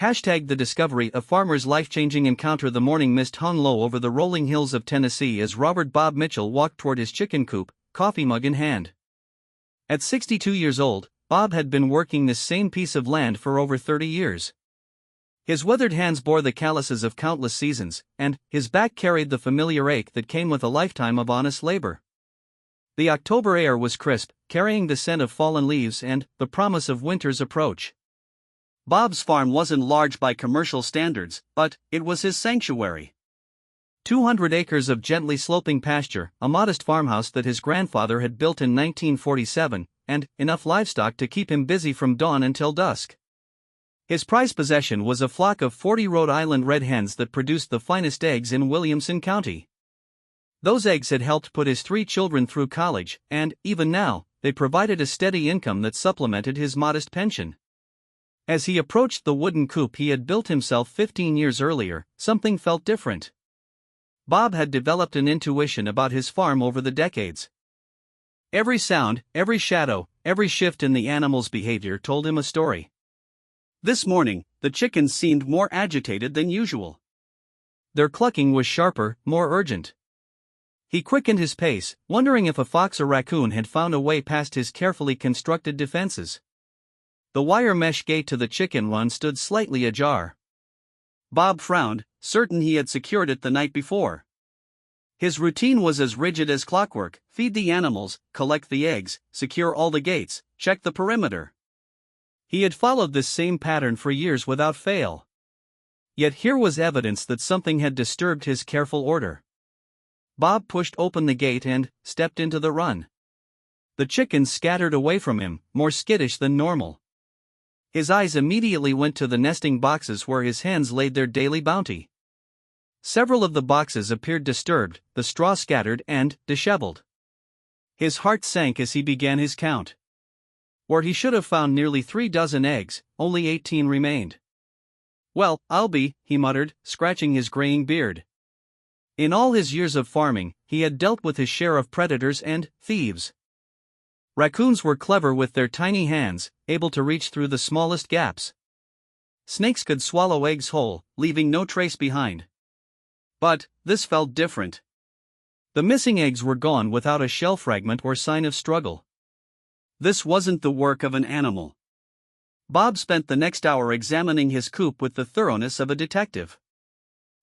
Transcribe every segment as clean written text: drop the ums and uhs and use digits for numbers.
The discovery, a farmer's life-changing encounter. The morning mist hung low over the rolling hills of Tennessee as Robert Bob Mitchell walked toward his chicken coop, coffee mug in hand. At 62 years old, Bob had been working this same piece of land for over 30 years. His withered hands bore the calluses of countless seasons, and his back carried the familiar ache that came with a lifetime of honest labor. The October air was crisp, carrying the scent of fallen leaves and the promise of winter's approach. Bob's farm wasn't large by commercial standards, but it was his sanctuary. 200 acres of gently sloping pasture, a modest farmhouse that his grandfather had built in 1947, and enough livestock to keep him busy from dawn until dusk. His prized possession was a flock of 40 Rhode Island red hens that produced the finest eggs in Williamson County. Those eggs had helped put his 3 children through college, and, even now, they provided a steady income that supplemented his modest pension. As he approached the wooden coop he had built himself 15 years earlier, something felt different. Bob had developed an intuition about his farm over the decades. Every sound, every shadow, every shift in the animal's behavior told him a story. This morning, the chickens seemed more agitated than usual. Their clucking was sharper, more urgent. He quickened his pace, wondering if a fox or raccoon had found a way past his carefully constructed defenses. The wire mesh gate to the chicken run stood slightly ajar. Bob frowned, certain he had secured it the night before. His routine was as rigid as clockwork: feed the animals, collect the eggs, secure all the gates, check the perimeter. He had followed this same pattern for years without fail. Yet here was evidence that something had disturbed his careful order. Bob pushed open the gate and stepped into the run. The chickens scattered away from him, more skittish than normal. His eyes immediately went to the nesting boxes where his hens laid their daily bounty. Several of the boxes appeared disturbed, the straw scattered and disheveled. His heart sank as he began his count. Where he should have found nearly 3 dozen eggs, only 18 remained. "Well, I'll be," he muttered, scratching his graying beard. In all his years of farming, he had dealt with his share of predators and thieves. Raccoons were clever with their tiny hands, able to reach through the smallest gaps. Snakes could swallow eggs whole, leaving no trace behind. But this felt different. The missing eggs were gone without a shell fragment or sign of struggle. This wasn't the work of an animal. Bob spent the next hour examining his coop with the thoroughness of a detective.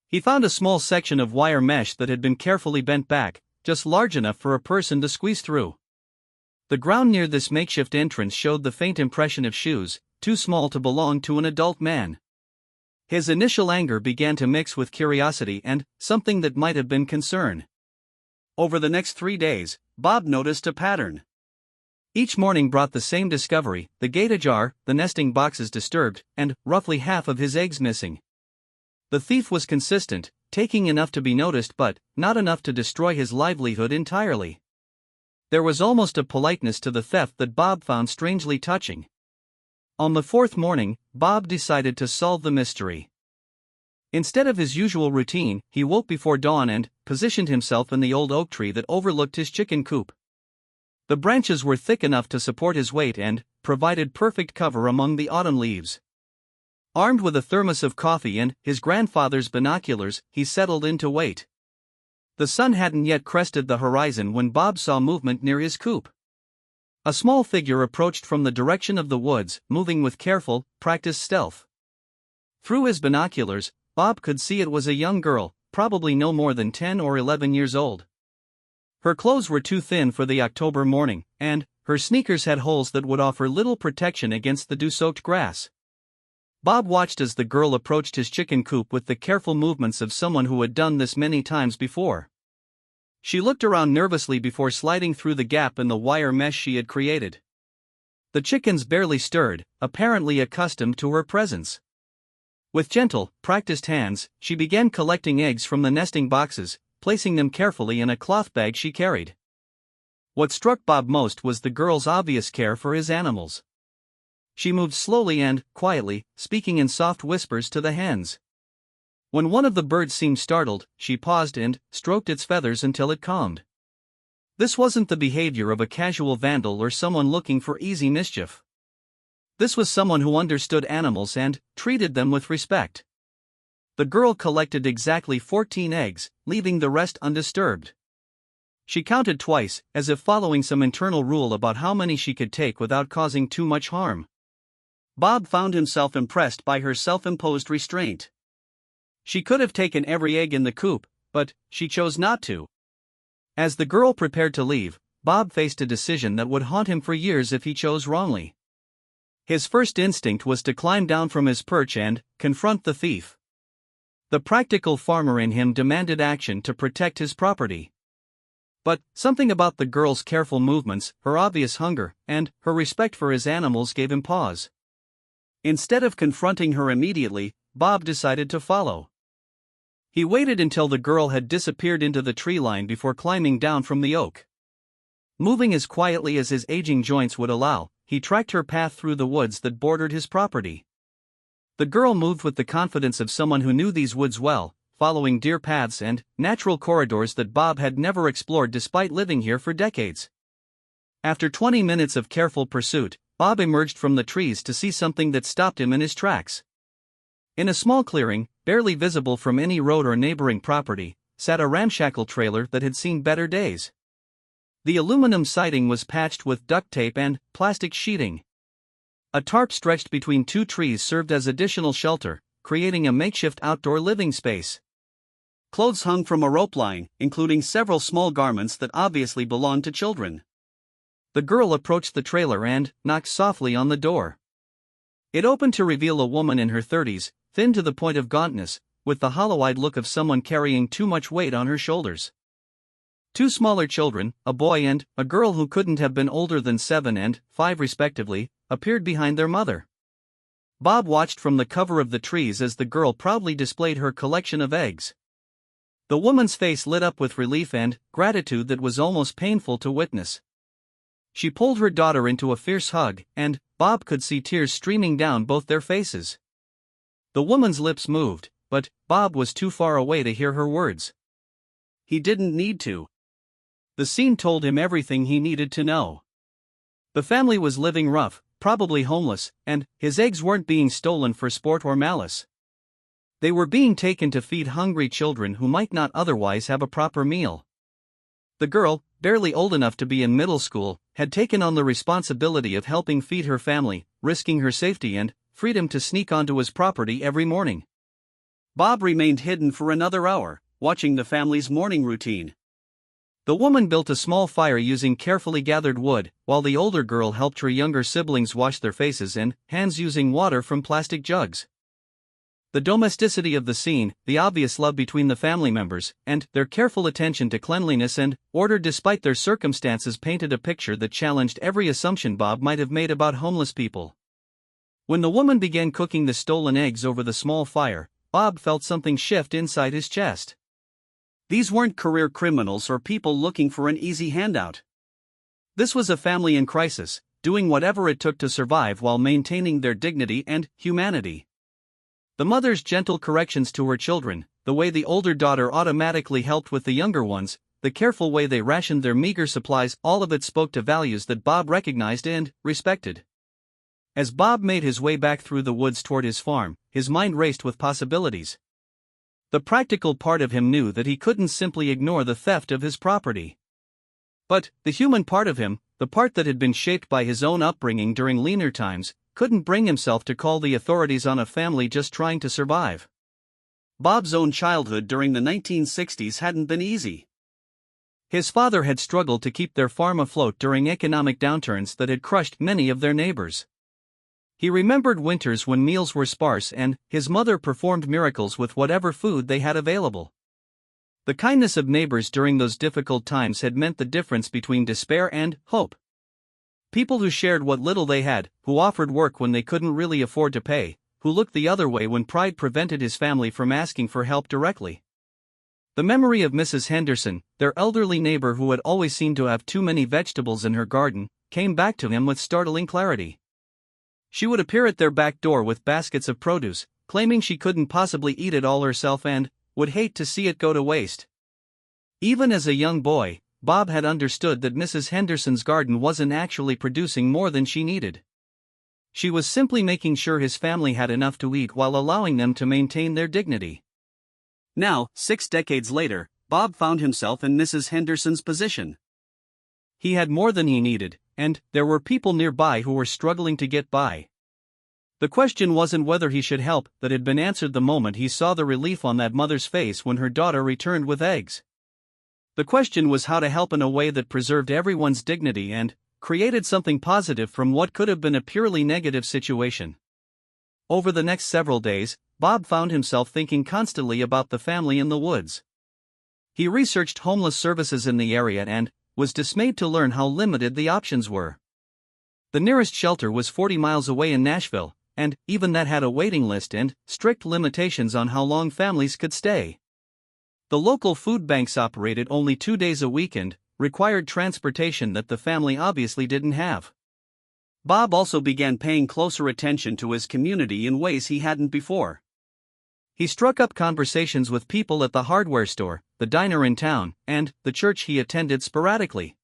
He found a small section of wire mesh that had been carefully bent back, just large enough for a person to squeeze through. The ground near this makeshift entrance showed the faint impression of shoes, too small to belong to an adult man. His initial anger began to mix with curiosity and something that might have been concern. Over the next 3 days, Bob noticed a pattern. Each morning brought the same discovery: the gate ajar, the nesting boxes disturbed, and roughly half of his eggs missing. The thief was consistent, taking enough to be noticed but not enough to destroy his livelihood entirely. There was almost a politeness to the theft that Bob found strangely touching. On the 4th morning, Bob decided to solve the mystery. Instead of his usual routine, he woke before dawn and positioned himself in the old oak tree that overlooked his chicken coop. The branches were thick enough to support his weight and provided perfect cover among the autumn leaves. Armed with a thermos of coffee and his grandfather's binoculars, he settled in to wait. The sun hadn't yet crested the horizon when Bob saw movement near his coop. A small figure approached from the direction of the woods, moving with careful, practiced stealth. Through his binoculars, Bob could see it was a young girl, probably no more than 10 or 11 years old. Her clothes were too thin for the October morning, and her sneakers had holes that would offer little protection against the dew-soaked grass. Bob watched as the girl approached his chicken coop with the careful movements of someone who had done this many times before. She looked around nervously before sliding through the gap in the wire mesh she had created. The chickens barely stirred, apparently accustomed to her presence. With gentle, practiced hands, she began collecting eggs from the nesting boxes, placing them carefully in a cloth bag she carried. What struck Bob most was the girl's obvious care for his animals. She moved slowly and quietly, speaking in soft whispers to the hens. When one of the birds seemed startled, she paused and stroked its feathers until it calmed. This wasn't the behavior of a casual vandal or someone looking for easy mischief. This was someone who understood animals and treated them with respect. The girl collected exactly 14 eggs, leaving the rest undisturbed. She counted twice, as if following some internal rule about how many she could take without causing too much harm. Bob found himself impressed by her self-imposed restraint. She could have taken every egg in the coop, but she chose not to. As the girl prepared to leave, Bob faced a decision that would haunt him for years if he chose wrongly. His first instinct was to climb down from his perch and confront the thief. The practical farmer in him demanded action to protect his property. But something about the girl's careful movements, her obvious hunger, and her respect for his animals gave him pause. Instead of confronting her immediately, Bob decided to follow. He waited until the girl had disappeared into the tree line before climbing down from the oak. Moving as quietly as his aging joints would allow, he tracked her path through the woods that bordered his property. The girl moved with the confidence of someone who knew these woods well, following deer paths and natural corridors that Bob had never explored despite living here for decades. After 20 minutes of careful pursuit, Bob emerged from the trees to see something that stopped him in his tracks. In a small clearing, barely visible from any road or neighboring property, sat a ramshackle trailer that had seen better days. The aluminum siding was patched with duct tape and plastic sheeting. A tarp stretched between two trees served as additional shelter, creating a makeshift outdoor living space. Clothes hung from a rope line, including several small garments that obviously belonged to children. The girl approached the trailer and knocked softly on the door. It opened to reveal a woman in her 30s, thin to the point of gauntness, with the hollow-eyed look of someone carrying too much weight on her shoulders. Two smaller children, a boy and a girl who couldn't have been older than 7 and 5 respectively, appeared behind their mother. Bob watched from the cover of the trees as the girl proudly displayed her collection of eggs. The woman's face lit up with relief and gratitude that was almost painful to witness. She pulled her daughter into a fierce hug, and Bob could see tears streaming down both their faces. The woman's lips moved, but Bob was too far away to hear her words. He didn't need to. The scene told him everything he needed to know. The family was living rough, probably homeless, and his eggs weren't being stolen for sport or malice. They were being taken to feed hungry children who might not otherwise have a proper meal. The girl, barely old enough to be in middle school, had taken on the responsibility of helping feed her family, risking her safety and freedom to sneak onto his property every morning. Bob remained hidden for another hour, watching the family's morning routine. The woman built a small fire using carefully gathered wood, while the older girl helped her younger siblings wash their faces and hands using water from plastic jugs. The domesticity of the scene, the obvious love between the family members, and their careful attention to cleanliness and order despite their circumstances painted a picture that challenged every assumption Bob might have made about homeless people. When the woman began cooking the stolen eggs over the small fire, Bob felt something shift inside his chest. These weren't career criminals or people looking for an easy handout. This was a family in crisis, doing whatever it took to survive while maintaining their dignity and humanity. The mother's gentle corrections to her children, the way the older daughter automatically helped with the younger ones, the careful way they rationed their meager supplies, all of it spoke to values that Bob recognized and respected. As Bob made his way back through the woods toward his farm, his mind raced with possibilities. The practical part of him knew that he couldn't simply ignore the theft of his property. But the human part of him, the part that had been shaped by his own upbringing during leaner times, couldn't bring himself to call the authorities on a family just trying to survive. Bob's own childhood during the 1960s hadn't been easy. His father had struggled to keep their farm afloat during economic downturns that had crushed many of their neighbors. He remembered winters when meals were sparse and his mother performed miracles with whatever food they had available. The kindness of neighbors during those difficult times had meant the difference between despair and hope. People who shared what little they had, who offered work when they couldn't really afford to pay, who looked the other way when pride prevented his family from asking for help directly. The memory of Mrs. Henderson, their elderly neighbor who had always seemed to have too many vegetables in her garden, came back to him with startling clarity. She would appear at their back door with baskets of produce, claiming she couldn't possibly eat it all herself and would hate to see it go to waste. Even as a young boy, Bob had understood that Mrs. Henderson's garden wasn't actually producing more than she needed. She was simply making sure his family had enough to eat while allowing them to maintain their dignity. Now, 6 decades later, Bob found himself in Mrs. Henderson's position. He had more than he needed, and there were people nearby who were struggling to get by. The question wasn't whether he should help, that had been answered the moment he saw the relief on that mother's face when her daughter returned with eggs. The question was how to help in a way that preserved everyone's dignity and created something positive from what could have been a purely negative situation. Over the next several days, Bob found himself thinking constantly about the family in the woods. He researched homeless services in the area and was dismayed to learn how limited the options were. The nearest shelter was 40 miles away in Nashville, and even that had a waiting list and strict limitations on how long families could stay. The local food banks operated only 2 days a week and required transportation that the family obviously didn't have. Bob also began paying closer attention to his community in ways he hadn't before. He struck up conversations with people at the hardware store, the diner in town, and the church he attended sporadically.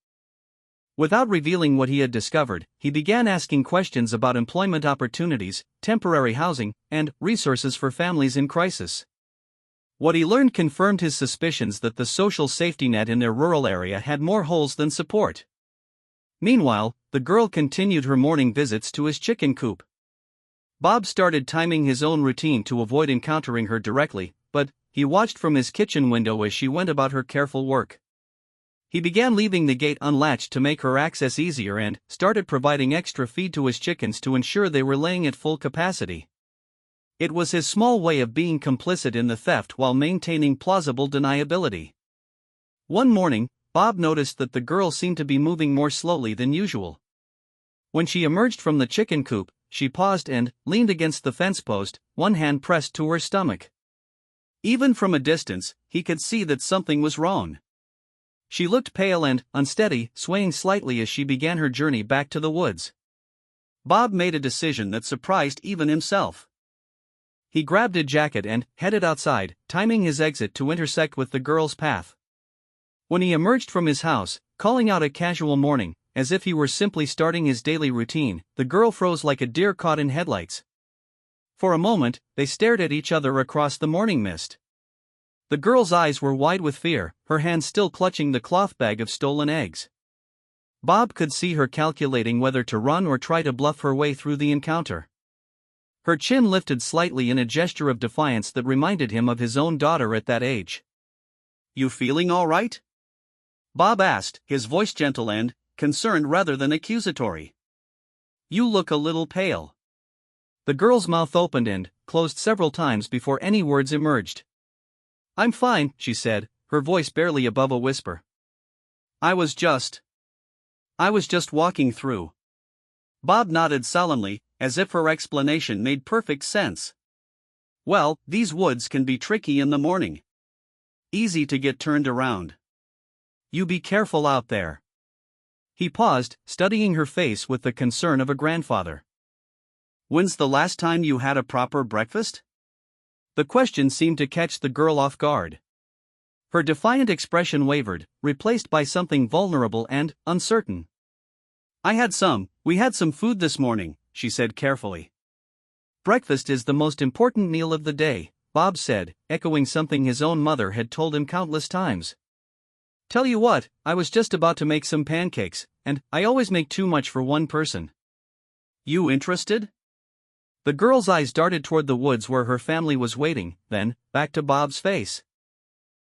Without revealing what he had discovered, he began asking questions about employment opportunities, temporary housing, and resources for families in crisis. What he learned confirmed his suspicions that the social safety net in their rural area had more holes than support. Meanwhile, the girl continued her morning visits to his chicken coop. Bob started timing his own routine to avoid encountering her directly, but he watched from his kitchen window as she went about her careful work. He began leaving the gate unlatched to make her access easier and started providing extra feed to his chickens to ensure they were laying at full capacity. It was his small way of being complicit in the theft while maintaining plausible deniability. One morning, Bob noticed that the girl seemed to be moving more slowly than usual. When she emerged from the chicken coop, she paused and leaned against the fence post, one hand pressed to her stomach. Even from a distance, he could see that something was wrong. She looked pale and unsteady, swaying slightly as she began her journey back to the woods. Bob made a decision that surprised even himself. He grabbed a jacket and headed outside, timing his exit to intersect with the girl's path. When he emerged from his house, calling out a casual morning, as if he were simply starting his daily routine, the girl froze like a deer caught in headlights. For a moment, they stared at each other across the morning mist. The girl's eyes were wide with fear, her hand still clutching the cloth bag of stolen eggs. Bob could see her calculating whether to run or try to bluff her way through the encounter. Her chin lifted slightly in a gesture of defiance that reminded him of his own daughter at that age. "You feeling all right?" Bob asked, his voice gentle and concerned rather than accusatory. "You look a little pale." The girl's mouth opened and closed several times before any words emerged. "I'm fine," she said, her voice barely above a whisper. I was just walking through." Bob nodded solemnly, as if her explanation made perfect sense. "Well, these woods can be tricky in the morning. Easy to get turned around. You be careful out there." He paused, studying her face with the concern of a grandfather. "When's the last time you had a proper breakfast?" The question seemed to catch the girl off guard. Her defiant expression wavered, replaced by something vulnerable and uncertain. We had some food this morning," she said carefully. "Breakfast is the most important meal of the day," Bob said, echoing something his own mother had told him countless times. "Tell you what, I was just about to make some pancakes, and I always make too much for one person." "You interested?" The girl's eyes darted toward the woods where her family was waiting, then back to Bob's face.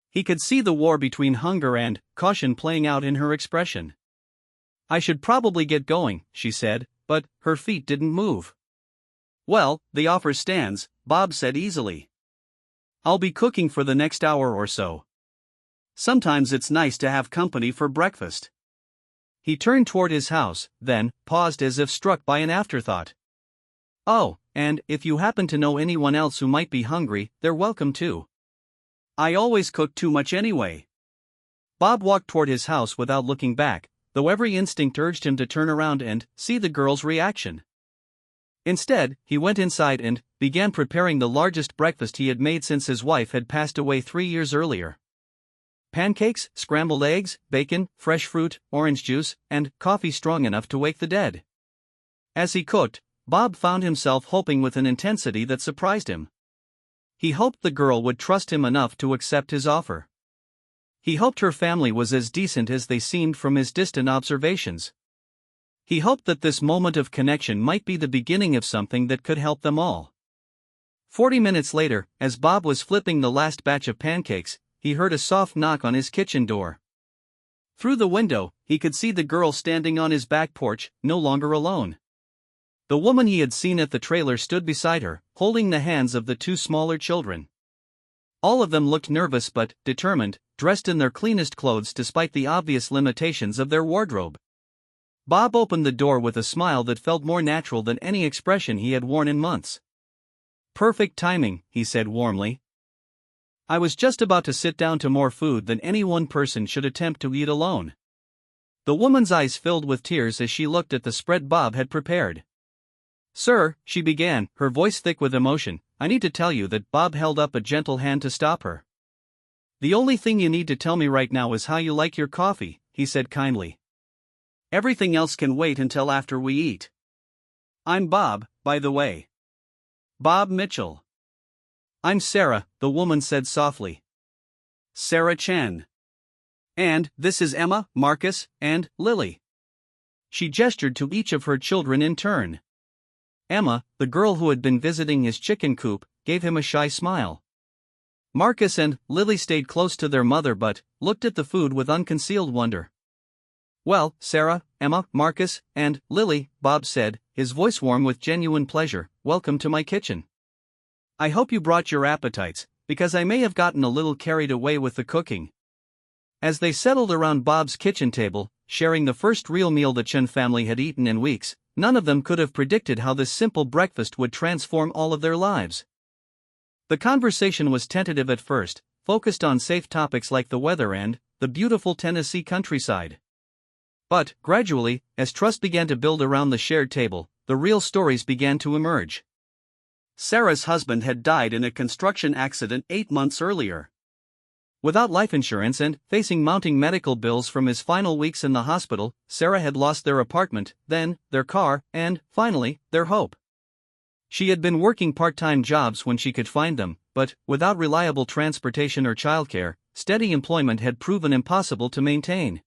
He could see the war between hunger and caution playing out in her expression. "I should probably get going," she said, but her feet didn't move. "Well, the offer stands," Bob said easily. "I'll be cooking for the next hour or so. Sometimes it's nice to have company for breakfast." He turned toward his house, then paused as if struck by an afterthought. "Oh, and if you happen to know anyone else who might be hungry, they're welcome too. I always cook too much anyway." Bob walked toward his house without looking back, though every instinct urged him to turn around and see the girl's reaction. Instead, he went inside and began preparing the largest breakfast he had made since his wife had passed away 3 years earlier. Pancakes, scrambled eggs, bacon, fresh fruit, orange juice, and coffee strong enough to wake the dead. As he cooked, Bob found himself hoping with an intensity that surprised him. He hoped the girl would trust him enough to accept his offer. He hoped her family was as decent as they seemed from his distant observations. He hoped that this moment of connection might be the beginning of something that could help them all. 40 minutes later, as Bob was flipping the last batch of pancakes, he heard a soft knock on his kitchen door. Through the window, he could see the girl standing on his back porch, no longer alone. The woman he had seen at the trailer stood beside her, holding the hands of the two smaller children. All of them looked nervous but determined, dressed in their cleanest clothes despite the obvious limitations of their wardrobe. Bob opened the door with a smile that felt more natural than any expression he had worn in months. "Perfect timing," he said warmly. "I was just about to sit down to more food than any one person should attempt to eat alone." The woman's eyes filled with tears as she looked at the spread Bob had prepared. "Sir," she began, her voice thick with emotion, "I need to tell you that." Bob held up a gentle hand to stop her. "The only thing you need to tell me right now is how you like your coffee," he said kindly. "Everything else can wait until after we eat. I'm Bob, by the way. Bob Mitchell." "I'm Sarah," the woman said softly. "Sarah Chen. And this is Emma, Marcus, and Lily." She gestured to each of her children in turn. Emma, the girl who had been visiting his chicken coop, gave him a shy smile. Marcus and Lily stayed close to their mother but looked at the food with unconcealed wonder. "Well, Sarah, Emma, Marcus, and Lily," Bob said, his voice warm with genuine pleasure, "welcome to my kitchen. I hope you brought your appetites, because I may have gotten a little carried away with the cooking." As they settled around Bob's kitchen table, sharing the first real meal the Chen family had eaten in weeks, none of them could have predicted how this simple breakfast would transform all of their lives. The conversation was tentative at first, focused on safe topics like the weather and the beautiful Tennessee countryside. But, gradually, as trust began to build around the shared table, the real stories began to emerge. Sarah's husband had died in a construction accident 8 months earlier. Without life insurance and facing mounting medical bills from his final weeks in the hospital, Sarah had lost their apartment, then their car, and, finally, their hope. She had been working part-time jobs when she could find them, but, without reliable transportation or childcare, steady employment had proven impossible to maintain.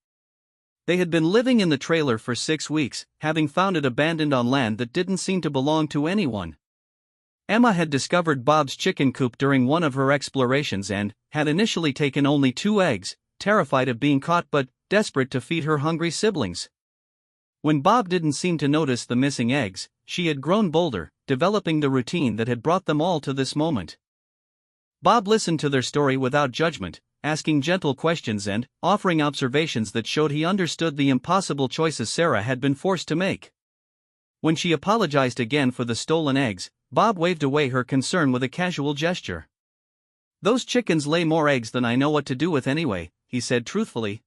They had been living in the trailer for 6 weeks, having found it abandoned on land that didn't seem to belong to anyone. Emma had discovered Bob's chicken coop during one of her explorations and had initially taken only 2 eggs, terrified of being caught but desperate to feed her hungry siblings. When Bob didn't seem to notice the missing eggs, she had grown bolder, developing the routine that had brought them all to this moment. Bob listened to their story without judgment, asking gentle questions and offering observations that showed he understood the impossible choices Sarah had been forced to make. When she apologized again for the stolen eggs, Bob waved away her concern with a casual gesture. "Those chickens lay more eggs than I know what to do with anyway," he said truthfully.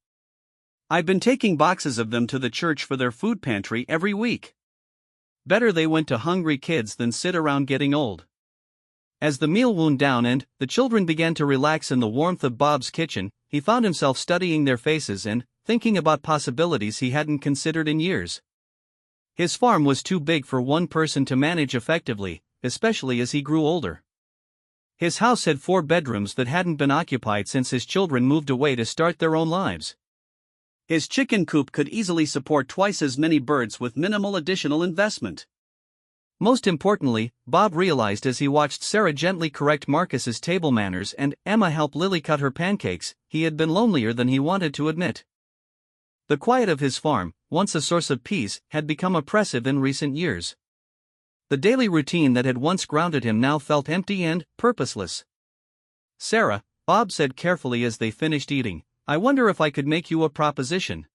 "I've been taking boxes of them to the church for their food pantry every week. Better they went to hungry kids than sit around getting old." As the meal wound down and the children began to relax in the warmth of Bob's kitchen, he found himself studying their faces and thinking about possibilities he hadn't considered in years. His farm was too big for one person to manage effectively, especially as he grew older. His house had 4 bedrooms that hadn't been occupied since his children moved away to start their own lives. His chicken coop could easily support twice as many birds with minimal additional investment. Most importantly, Bob realized as he watched Sarah gently correct Marcus's table manners and Emma help Lily cut her pancakes, he had been lonelier than he wanted to admit. The quiet of his farm, once a source of peace, had become oppressive in recent years. The daily routine that had once grounded him now felt empty and purposeless. "Sarah," Bob said carefully as they finished eating, "I wonder if I could make you a proposition."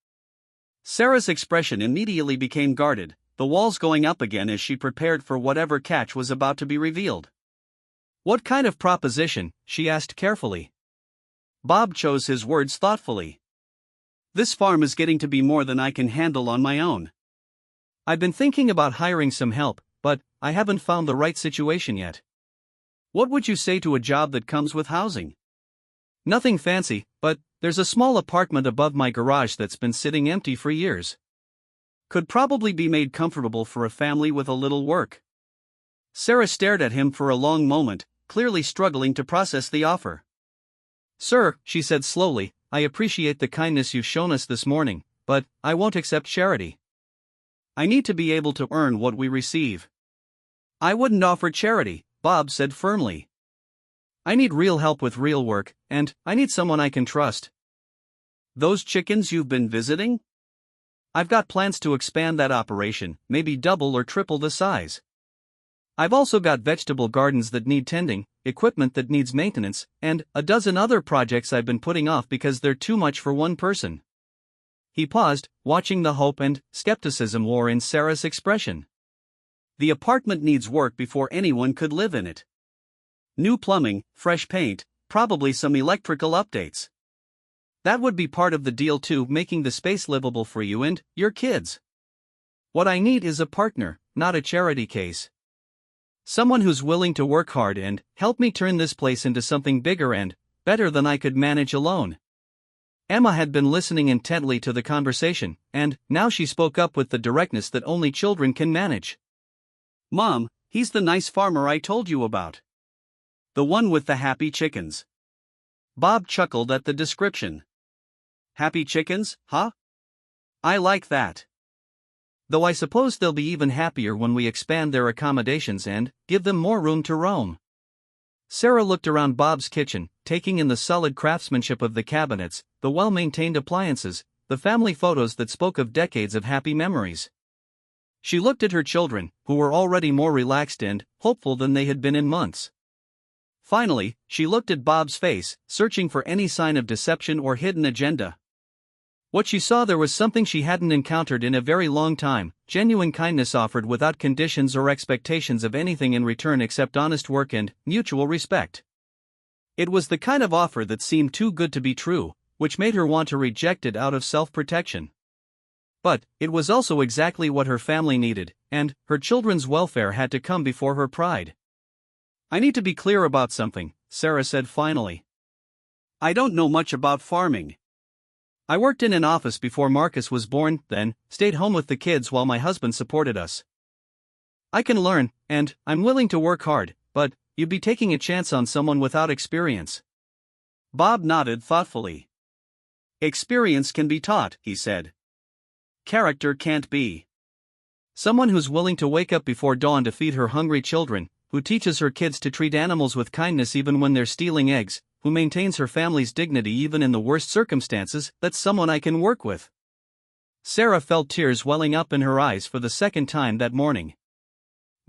Sarah's expression immediately became guarded, the walls going up again as she prepared for whatever catch was about to be revealed. "What kind of proposition?" she asked carefully. Bob chose his words thoughtfully. "This farm is getting to be more than I can handle on my own. I've been thinking about hiring some help, but I haven't found the right situation yet. What would you say to a job that comes with housing? Nothing fancy, but there's a small apartment above my garage that's been sitting empty for years." Could probably be made comfortable for a family with a little work. Sarah stared at him for a long moment, clearly struggling to process the offer. "Sir," she said slowly, "I appreciate the kindness you've shown us this morning, but I won't accept charity. I need to be able to earn what we receive." "I wouldn't offer charity," Bob said firmly. "I need real help with real work, and I need someone I can trust." "Those chickens you've been visiting?" "I've got plans to expand that operation, maybe double or triple the size. I've also got vegetable gardens that need tending, equipment that needs maintenance, and a dozen other projects I've been putting off because they're too much for one person." He paused, watching the hope and skepticism war in Sarah's expression. "The apartment needs work before anyone could live in it. New plumbing, fresh paint, probably some electrical updates." "That would be part of the deal too, making the space livable for you and your kids. What I need is a partner, not a charity case. Someone who's willing to work hard and help me turn this place into something bigger and better than I could manage alone." Emma had been listening intently to the conversation, and now she spoke up with the directness that only children can manage. "Mom, he's the nice farmer I told you about. The one with the happy chickens." Bob chuckled at the description. "Happy chickens, huh? I like that. Though I suppose they'll be even happier when we expand their accommodations and give them more room to roam." Sarah looked around Bob's kitchen, taking in the solid craftsmanship of the cabinets, the well-maintained appliances, the family photos that spoke of decades of happy memories. She looked at her children, who were already more relaxed and hopeful than they had been in months. Finally, she looked at Bob's face, searching for any sign of deception or hidden agenda. What she saw there was something she hadn't encountered in a very long time: genuine kindness offered without conditions or expectations of anything in return except honest work and mutual respect. It was the kind of offer that seemed too good to be true, which made her want to reject it out of self-protection. But it was also exactly what her family needed, and her children's welfare had to come before her pride. "I need to be clear about something," Sarah said finally. "I don't know much about farming. I worked in an office before Marcus was born, then stayed home with the kids while my husband supported us. I can learn, and I'm willing to work hard, but you'd be taking a chance on someone without experience." Bob nodded thoughtfully. "Experience can be taught," he said. "Character can't be." "Someone who's willing to wake up before dawn to feed her hungry children, who teaches her kids to treat animals with kindness even when they're stealing eggs, who maintains her family's dignity even in the worst circumstances, that's someone I can work with." Sarah felt tears welling up in her eyes for the second time that morning.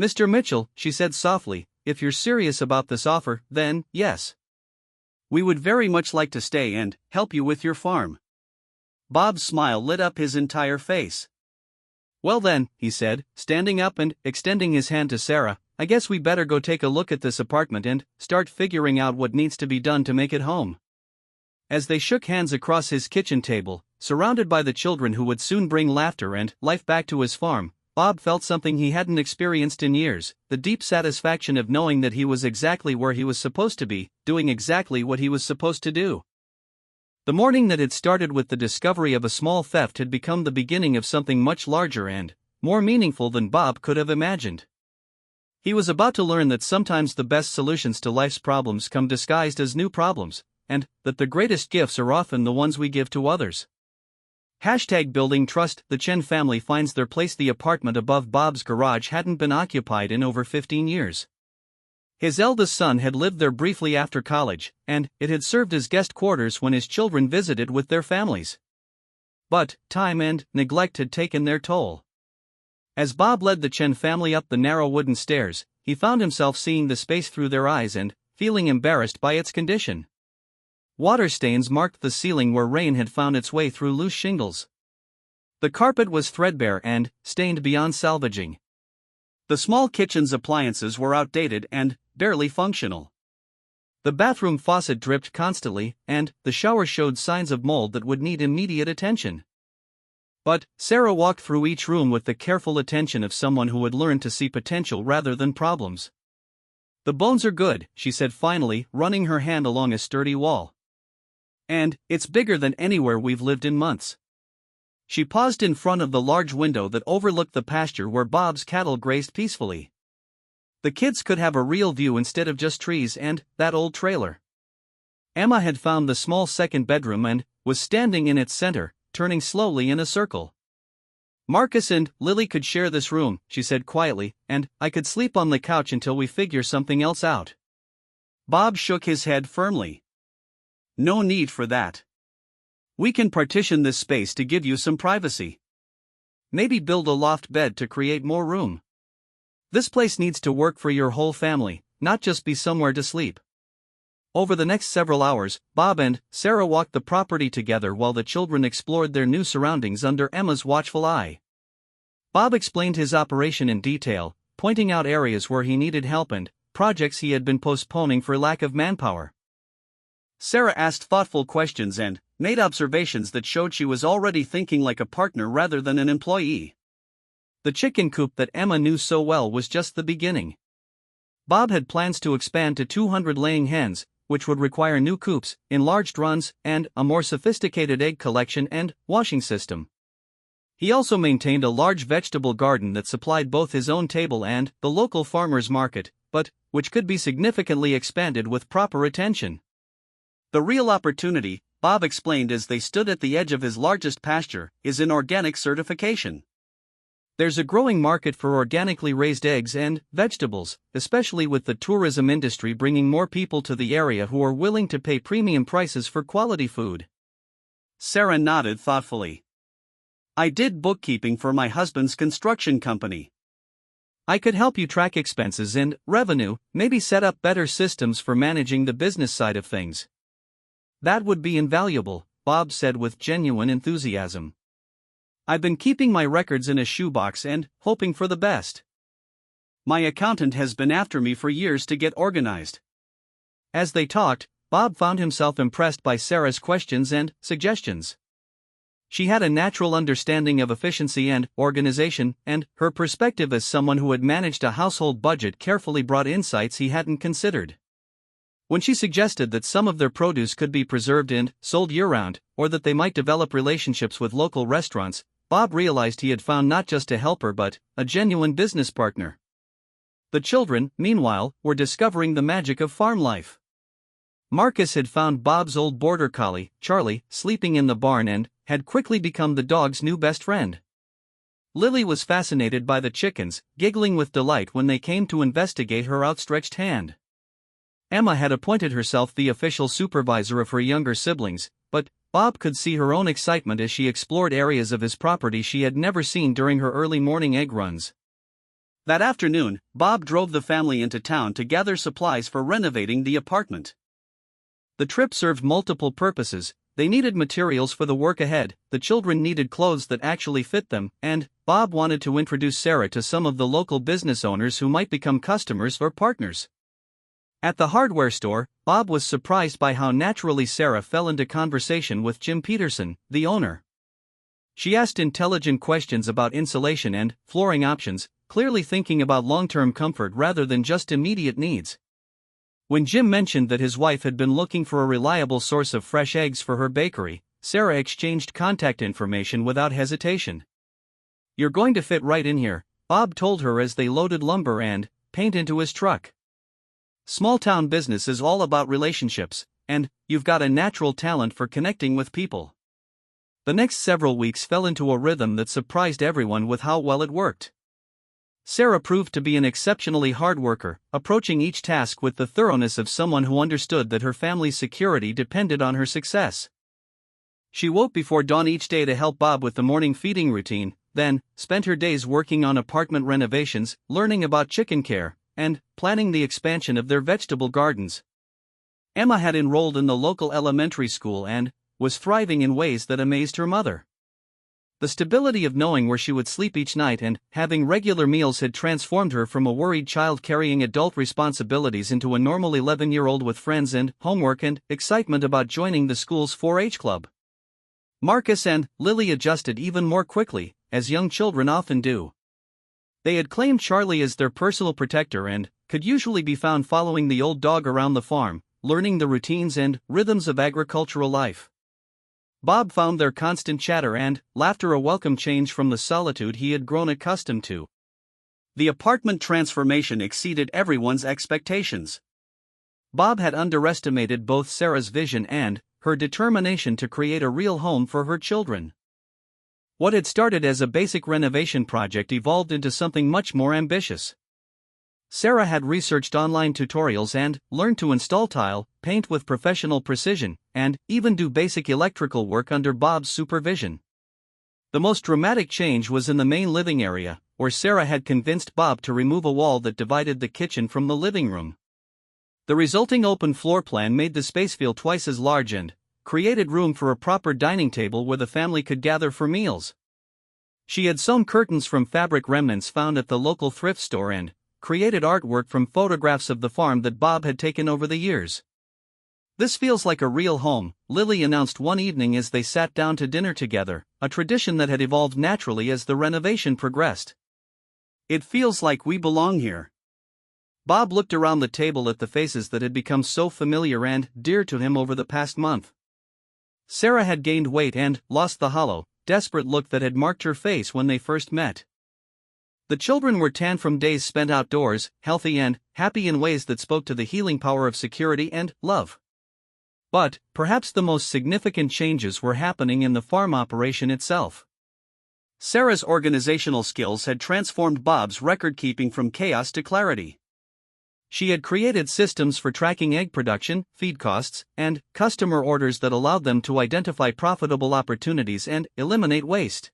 "Mr. Mitchell," she said softly, "if you're serious about this offer, then, yes. We would very much like to stay and help you with your farm." Bob's smile lit up his entire face. "Well then," he said, standing up and extending his hand to Sarah, "I guess we better go take a look at this apartment and start figuring out what needs to be done to make it home." As they shook hands across his kitchen table, surrounded by the children who would soon bring laughter and life back to his farm, Bob felt something he hadn't experienced in years: the deep satisfaction of knowing that he was exactly where he was supposed to be, doing exactly what he was supposed to do. The morning that had started with the discovery of a small theft had become the beginning of something much larger and more meaningful than Bob could have imagined. He was about to learn that sometimes the best solutions to life's problems come disguised as new problems, and that the greatest gifts are often the ones we give to others. #building trust. The Chen family finds their place. The apartment above Bob's garage hadn't been occupied in over 15 years. His eldest son had lived there briefly after college, and it had served as guest quarters when his children visited with their families. But time and neglect had taken their toll. As Bob led the Chen family up the narrow wooden stairs, he found himself seeing the space through their eyes and feeling embarrassed by its condition. Water stains marked the ceiling where rain had found its way through loose shingles. The carpet was threadbare and stained beyond salvaging. The small kitchen's appliances were outdated and barely functional. The bathroom faucet dripped constantly, and the shower showed signs of mold that would need immediate attention. But Sarah walked through each room with the careful attention of someone who had learned to see potential rather than problems. "The bones are good," she said finally, running her hand along a sturdy wall. "And it's bigger than anywhere we've lived in months. She paused in front of the large window that overlooked the pasture where Bob's cattle grazed peacefully. The kids could have a real view instead of just trees and that old trailer. Emma had found the small second bedroom and was standing in its center, turning slowly in a circle. "Marcus and Lily could share this room," she said quietly, "and I could sleep on the couch until we figure something else out." Bob shook his head firmly. "No need for that. We can partition this space to give you some privacy. Maybe build a loft bed to create more room. This place needs to work for your whole family, not just be somewhere to sleep." Over the next several hours, Bob and Sarah walked the property together while the children explored their new surroundings under Emma's watchful eye. Bob explained his operation in detail, pointing out areas where he needed help and projects he had been postponing for lack of manpower. Sarah asked thoughtful questions and made observations that showed she was already thinking like a partner rather than an employee. The chicken coop that Emma knew so well was just the beginning. Bob had plans to expand to 200 laying hens, which would require new coops, enlarged runs, and a more sophisticated egg collection and washing system. He also maintained a large vegetable garden that supplied both his own table and the local farmers market, but which could be significantly expanded with proper attention. The real opportunity, Bob explained as they stood at the edge of his largest pasture, is in organic certification. There's a growing market for organically raised eggs and vegetables, especially with the tourism industry bringing more people to the area who are willing to pay premium prices for quality food. Sarah nodded thoughtfully. "I did bookkeeping for my husband's construction company. I could help you track expenses and revenue, maybe set up better systems for managing the business side of things." "That would be invaluable," Bob said with genuine enthusiasm. "I've been keeping my records in a shoebox and hoping for the best. My accountant has been after me for years to get organized." As they talked, Bob found himself impressed by Sarah's questions and suggestions. She had a natural understanding of efficiency and organization, and her perspective as someone who had managed a household budget carefully brought insights he hadn't considered. When she suggested that some of their produce could be preserved and sold year-round, or that they might develop relationships with local restaurants, Bob realized he had found not just a helper but a genuine business partner. The children, meanwhile, were discovering the magic of farm life. Marcus had found Bob's old border collie, Charlie, sleeping in the barn and had quickly become the dog's new best friend. Lily was fascinated by the chickens, giggling with delight when they came to investigate her outstretched hand. Emma had appointed herself the official supervisor of her younger siblings, but Bob could see her own excitement as she explored areas of his property she had never seen during her early morning egg runs. That afternoon, Bob drove the family into town to gather supplies for renovating the apartment. The trip served multiple purposes. They needed materials for the work ahead, the children needed clothes that actually fit them, and Bob wanted to introduce Sarah to some of the local business owners who might become customers or partners. At the hardware store, Bob was surprised by how naturally Sarah fell into conversation with Jim Peterson, the owner. She asked intelligent questions about insulation and flooring options, clearly thinking about long-term comfort rather than just immediate needs. When Jim mentioned that his wife had been looking for a reliable source of fresh eggs for her bakery, Sarah exchanged contact information without hesitation. "You're going to fit right in here," Bob told her as they loaded lumber and paint into his truck. "Small-town business is all about relationships, and you've got a natural talent for connecting with people." The next several weeks fell into a rhythm that surprised everyone with how well it worked. Sarah proved to be an exceptionally hard worker, approaching each task with the thoroughness of someone who understood that her family's security depended on her success. She woke before dawn each day to help Bob with the morning feeding routine, then spent her days working on apartment renovations, learning about chicken care, and planning the expansion of their vegetable gardens. Emma had enrolled in the local elementary school and was thriving in ways that amazed her mother. The stability of knowing where she would sleep each night and having regular meals had transformed her from a worried child carrying adult responsibilities into a normal 11-year-old with friends and homework and excitement about joining the school's 4-H club. Marcus and Lily adjusted even more quickly, as young children often do. They had claimed Charlie as their personal protector and could usually be found following the old dog around the farm, learning the routines and rhythms of agricultural life. Bob found their constant chatter and laughter a welcome change from the solitude he had grown accustomed to. The apartment transformation exceeded everyone's expectations. Bob had underestimated both Sarah's vision and her determination to create a real home for her children. What had started as a basic renovation project evolved into something much more ambitious. Sarah had researched online tutorials and learned to install tile, paint with professional precision, and even do basic electrical work under Bob's supervision. The most dramatic change was in the main living area, where Sarah had convinced Bob to remove a wall that divided the kitchen from the living room. The resulting open floor plan made the space feel twice as large and created room for a proper dining table where the family could gather for meals. She had sewn curtains from fabric remnants found at the local thrift store and created artwork from photographs of the farm that Bob had taken over the years. "This feels like a real home," Lily announced one evening as they sat down to dinner together, a tradition that had evolved naturally as the renovation progressed. "It feels like we belong here." Bob looked around the table at the faces that had become so familiar and dear to him over the past month. Sarah had gained weight and lost the hollow, desperate look that had marked her face when they first met. The children were tan from days spent outdoors, healthy and happy in ways that spoke to the healing power of security and love. But perhaps the most significant changes were happening in the farm operation itself. Sarah's organizational skills had transformed Bob's record-keeping from chaos to clarity. She had created systems for tracking egg production, feed costs, and customer orders that allowed them to identify profitable opportunities and eliminate waste.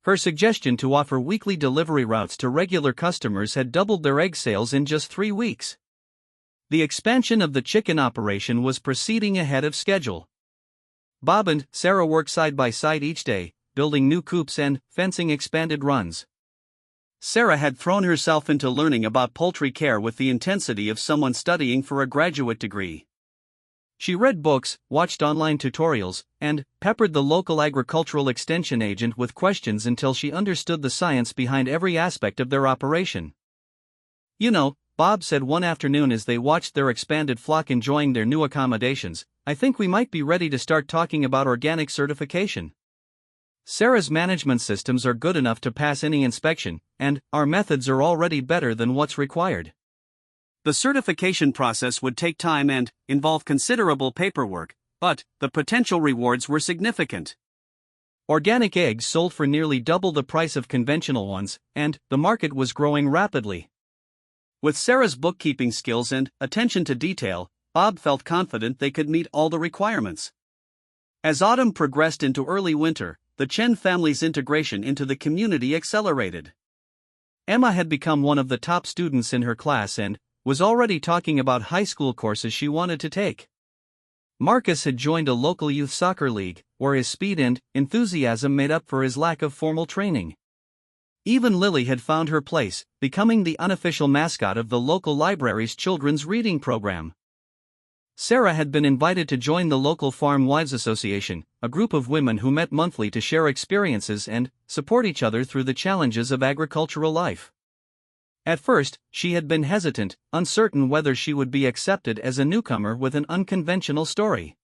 Her suggestion to offer weekly delivery routes to regular customers had doubled their egg sales in just 3 weeks. The expansion of the chicken operation was proceeding ahead of schedule. Bob and Sarah worked side by side each day, building new coops and fencing expanded runs. Sarah had thrown herself into learning about poultry care with the intensity of someone studying for a graduate degree. She read books, watched online tutorials, and peppered the local agricultural extension agent with questions until she understood the science behind every aspect of their operation. "You know," Bob said one afternoon as they watched their expanded flock enjoying their new accommodations, "I think we might be ready to start talking about organic certification. Sarah's management systems are good enough to pass any inspection, and our methods are already better than what's required." The certification process would take time and involve considerable paperwork, but the potential rewards were significant. Organic eggs sold for nearly double the price of conventional ones, and the market was growing rapidly. With Sarah's bookkeeping skills and attention to detail, Bob felt confident they could meet all the requirements. As autumn progressed into early winter, the Chen family's integration into the community accelerated. Emma had become one of the top students in her class and was already talking about high school courses she wanted to take. Marcus had joined a local youth soccer league, where his speed and enthusiasm made up for his lack of formal training. Even Lily had found her place, becoming the unofficial mascot of the local library's children's reading program. Sarah had been invited to join the local Farm Wives Association, a group of women who met monthly to share experiences and support each other through the challenges of agricultural life. At first, she had been hesitant, uncertain whether she would be accepted as a newcomer with an unconventional story.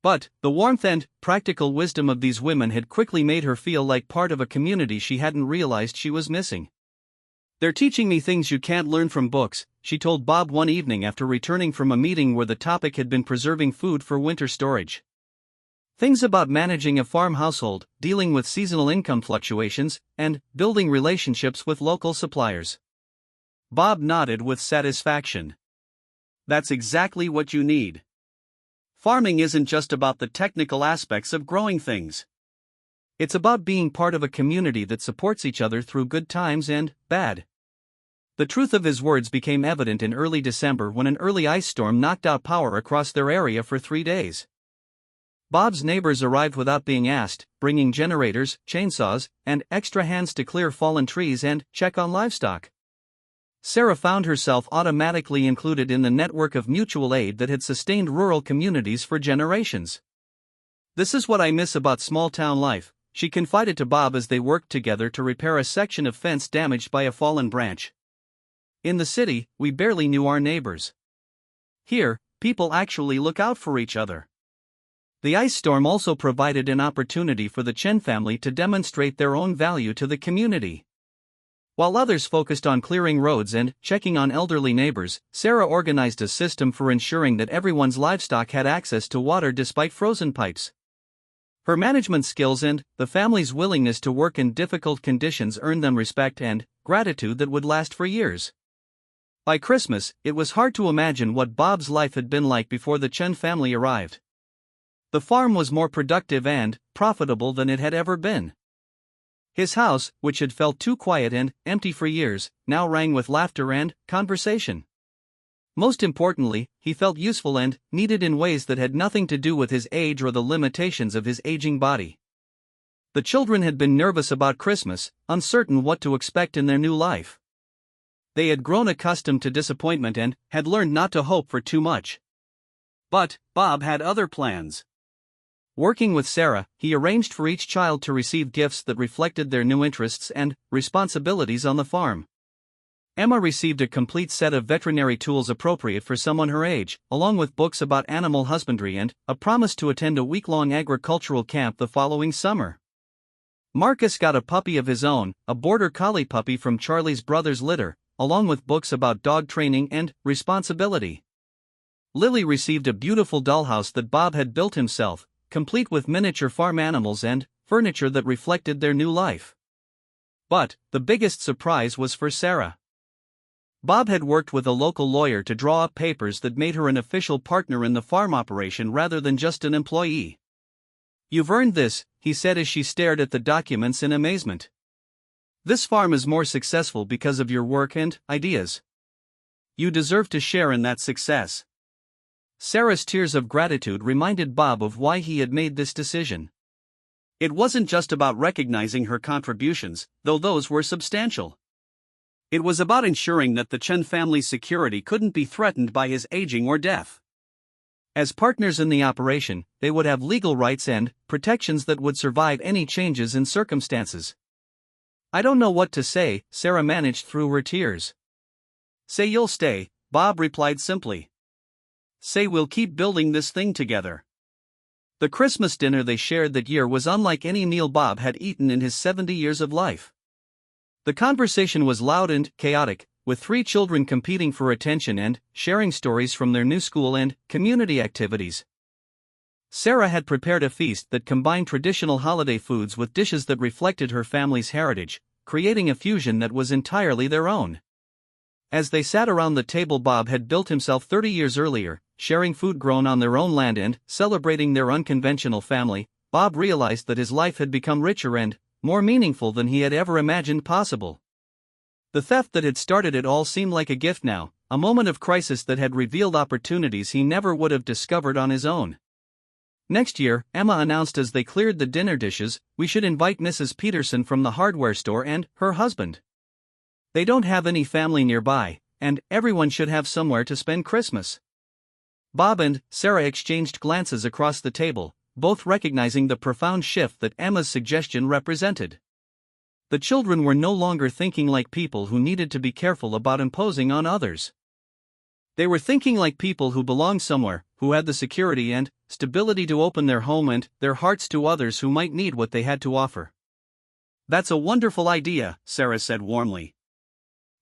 But the warmth and practical wisdom of these women had quickly made her feel like part of a community she hadn't realized she was missing. "They're teaching me things you can't learn from books," she told Bob one evening after returning from a meeting where the topic had been preserving food for winter storage. "Things about managing a farm household, dealing with seasonal income fluctuations, and building relationships with local suppliers." Bob nodded with satisfaction. "That's exactly what you need. Farming isn't just about the technical aspects of growing things. It's about being part of a community that supports each other through good times and bad." The truth of his words became evident in early December when an early ice storm knocked out power across their area for 3 days. Bob's neighbors arrived without being asked, bringing generators, chainsaws, and extra hands to clear fallen trees and check on livestock. Sarah found herself automatically included in the network of mutual aid that had sustained rural communities for generations. "This is what I miss about small-town life," she confided to Bob as they worked together to repair a section of fence damaged by a fallen branch. "In the city, we barely knew our neighbors. Here, people actually look out for each other." The ice storm also provided an opportunity for the Chen family to demonstrate their own value to the community. While others focused on clearing roads and checking on elderly neighbors, Sarah organized a system for ensuring that everyone's livestock had access to water despite frozen pipes. Her management skills and the family's willingness to work in difficult conditions earned them respect and gratitude that would last for years. By Christmas, it was hard to imagine what Bob's life had been like before the Chen family arrived. The farm was more productive and profitable than it had ever been. His house, which had felt too quiet and empty for years, now rang with laughter and conversation. Most importantly, he felt useful and needed in ways that had nothing to do with his age or the limitations of his aging body. The children had been nervous about Christmas, uncertain what to expect in their new life. They had grown accustomed to disappointment and had learned not to hope for too much. But Bob had other plans. Working with Sarah, he arranged for each child to receive gifts that reflected their new interests and responsibilities on the farm. Emma received a complete set of veterinary tools appropriate for someone her age, along with books about animal husbandry and a promise to attend a week-long agricultural camp the following summer. Marcus got a puppy of his own, a border collie puppy from Charlie's brother's litter, along with books about dog training and responsibility. Lily received a beautiful dollhouse that Bob had built himself, complete with miniature farm animals and furniture that reflected their new life. But the biggest surprise was for Sarah. Bob had worked with a local lawyer to draw up papers that made her an official partner in the farm operation rather than just an employee. "You've earned this," he said as she stared at the documents in amazement. "This farm is more successful because of your work and ideas. You deserve to share in that success." Sarah's tears of gratitude reminded Bob of why he had made this decision. It wasn't just about recognizing her contributions, though those were substantial. It was about ensuring that the Chen family's security couldn't be threatened by his aging or death. As partners in the operation, they would have legal rights and protections that would survive any changes in circumstances. "I don't know what to say," Sarah managed through her tears. "Say you'll stay," Bob replied simply. "Say we'll keep building this thing together." The Christmas dinner they shared that year was unlike any meal Bob had eaten in his 70 years of life. The conversation was loud and chaotic, with 3 children competing for attention and sharing stories from their new school and community activities. Sarah had prepared a feast that combined traditional holiday foods with dishes that reflected her family's heritage, creating a fusion that was entirely their own. As they sat around the table Bob had built himself 30 years earlier, sharing food grown on their own land and celebrating their unconventional family, Bob realized that his life had become richer and more meaningful than he had ever imagined possible. The theft that had started it all seemed like a gift now, a moment of crisis that had revealed opportunities he never would have discovered on his own. Next year, Emma announced as they cleared the dinner dishes, "We should invite Mrs. Peterson from the hardware store and her husband. They don't have any family nearby, and everyone should have somewhere to spend Christmas." Bob and Sarah exchanged glances across the table, both recognizing the profound shift that Emma's suggestion represented. The children were no longer thinking like people who needed to be careful about imposing on others. They were thinking like people who belonged somewhere, who had the security and stability to open their home and their hearts to others who might need what they had to offer. "That's a wonderful idea," Sarah said warmly.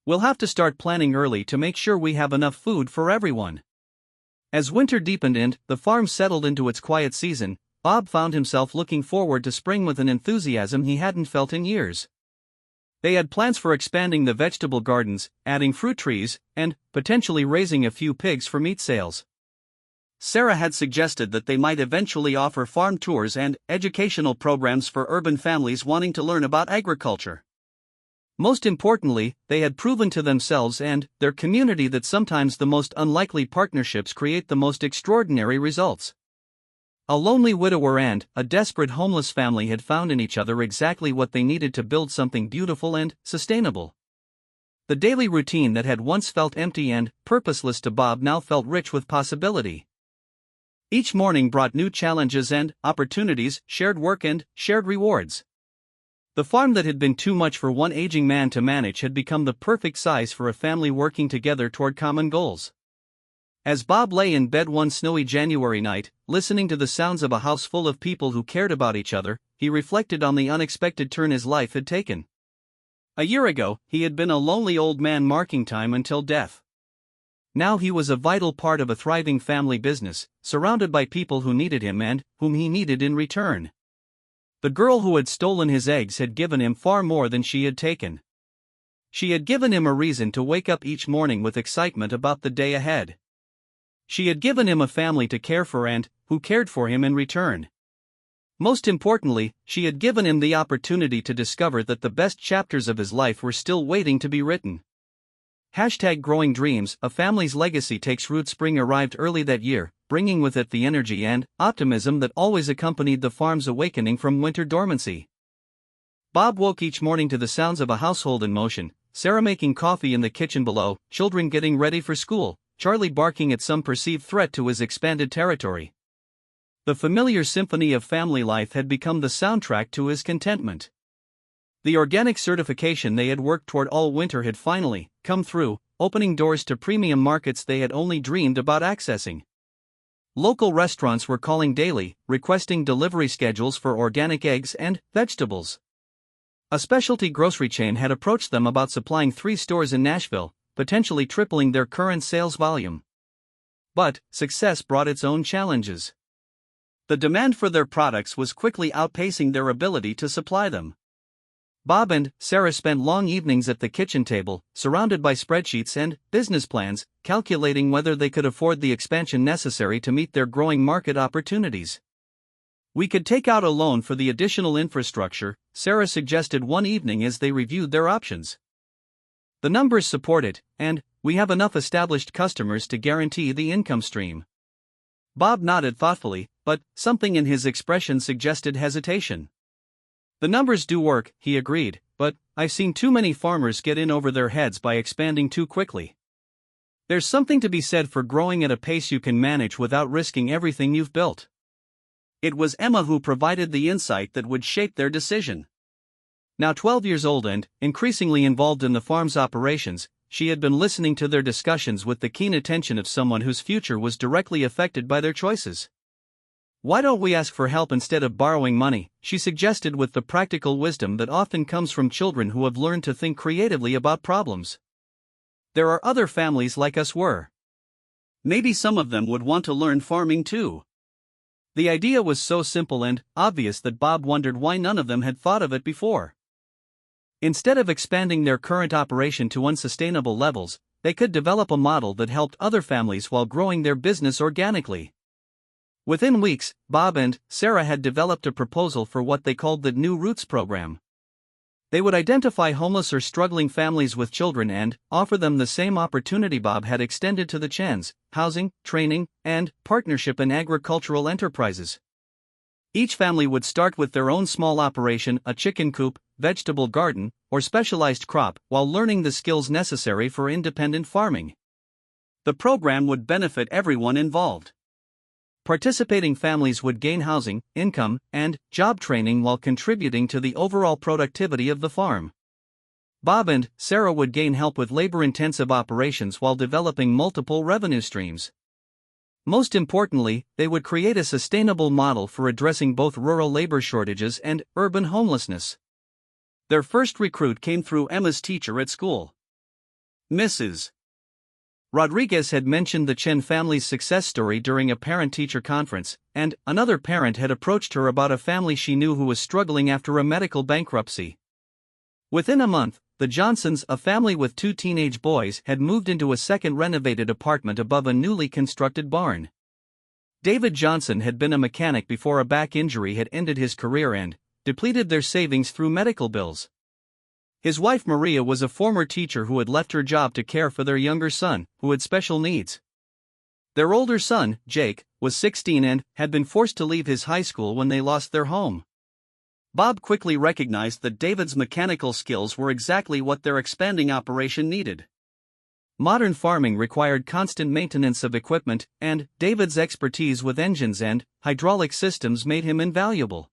"We'll have to start planning early to make sure we have enough food for everyone." As winter deepened and the farm settled into its quiet season, Bob found himself looking forward to spring with an enthusiasm he hadn't felt in years. They had plans for expanding the vegetable gardens, adding fruit trees, and potentially raising a few pigs for meat sales. Sarah had suggested that they might eventually offer farm tours and educational programs for urban families wanting to learn about agriculture. Most importantly, they had proven to themselves and their community that sometimes the most unlikely partnerships create the most extraordinary results. A lonely widower and a desperate homeless family had found in each other exactly what they needed to build something beautiful and sustainable. The daily routine that had once felt empty and purposeless to Bob now felt rich with possibility. Each morning brought new challenges and opportunities, shared work and shared rewards. The farm that had been too much for one aging man to manage had become the perfect size for a family working together toward common goals. As Bob lay in bed one snowy January night, listening to the sounds of a house full of people who cared about each other, he reflected on the unexpected turn his life had taken. A year ago, he had been a lonely old man marking time until death. Now he was a vital part of a thriving family business, surrounded by people who needed him and whom he needed in return. The girl who had stolen his eggs had given him far more than she had taken. She had given him a reason to wake up each morning with excitement about the day ahead. She had given him a family to care for and who cared for him in return. Most importantly, she had given him the opportunity to discover that the best chapters of his life were still waiting to be written. #Growing Dreams, a family's legacy takes root. Spring arrived early that year, bringing with it the energy and optimism that always accompanied the farm's awakening from winter dormancy. Bob woke each morning to the sounds of a household in motion, Sarah making coffee in the kitchen below, children getting ready for school, Charlie barking at some perceived threat to his expanded territory. The familiar symphony of family life had become the soundtrack to his contentment. The organic certification they had worked toward all winter had finally come through, opening doors to premium markets they had only dreamed about accessing. Local restaurants were calling daily, requesting delivery schedules for organic eggs and vegetables. A specialty grocery chain had approached them about supplying 3 stores in Nashville, potentially tripling their current sales volume. But success brought its own challenges. The demand for their products was quickly outpacing their ability to supply them. Bob and Sarah spent long evenings at the kitchen table, surrounded by spreadsheets and business plans, calculating whether they could afford the expansion necessary to meet their growing market opportunities. "We could take out a loan for the additional infrastructure," Sarah suggested one evening as they reviewed their options. "The numbers support it, and we have enough established customers to guarantee the income stream." Bob nodded thoughtfully, but something in his expression suggested hesitation. "The numbers do work," he agreed, "but I've seen too many farmers get in over their heads by expanding too quickly. There's something to be said for growing at a pace you can manage without risking everything you've built." It was Emma who provided the insight that would shape their decision. Now 12 years old and increasingly involved in the farm's operations, she had been listening to their discussions with the keen attention of someone whose future was directly affected by their choices. "Why don't we ask for help instead of borrowing money?" she suggested with the practical wisdom that often comes from children who have learned to think creatively about problems. "There are other families like us were. Maybe some of them would want to learn farming too." The idea was so simple and obvious that Bob wondered why none of them had thought of it before. Instead of expanding their current operation to unsustainable levels, they could develop a model that helped other families while growing their business organically. Within weeks, Bob and Sarah had developed a proposal for what they called the New Roots program. They would identify homeless or struggling families with children and offer them the same opportunity Bob had extended to the Chens: housing, training, and partnership in agricultural enterprises. Each family would start with their own small operation, a chicken coop, vegetable garden, or specialized crop, while learning the skills necessary for independent farming. The program would benefit everyone involved. Participating families would gain housing, income, and job training while contributing to the overall productivity of the farm. Bob and Sarah would gain help with labor-intensive operations while developing multiple revenue streams. Most importantly, they would create a sustainable model for addressing both rural labor shortages and urban homelessness. Their first recruit came through Emma's teacher at school. Mrs. Rodriguez had mentioned the Chen family's success story during a parent-teacher conference, and another parent had approached her about a family she knew who was struggling after a medical bankruptcy. Within a month, the Johnsons, a family with 2 teenage boys, had moved into a second renovated apartment above a newly constructed barn. David Johnson had been a mechanic before a back injury had ended his career and depleted their savings through medical bills. His wife Maria was a former teacher who had left her job to care for their younger son, who had special needs. Their older son, Jake, was 16 and had been forced to leave his high school when they lost their home. Bob quickly recognized that David's mechanical skills were exactly what their expanding operation needed. Modern farming required constant maintenance of equipment, and David's expertise with engines and hydraulic systems made him invaluable.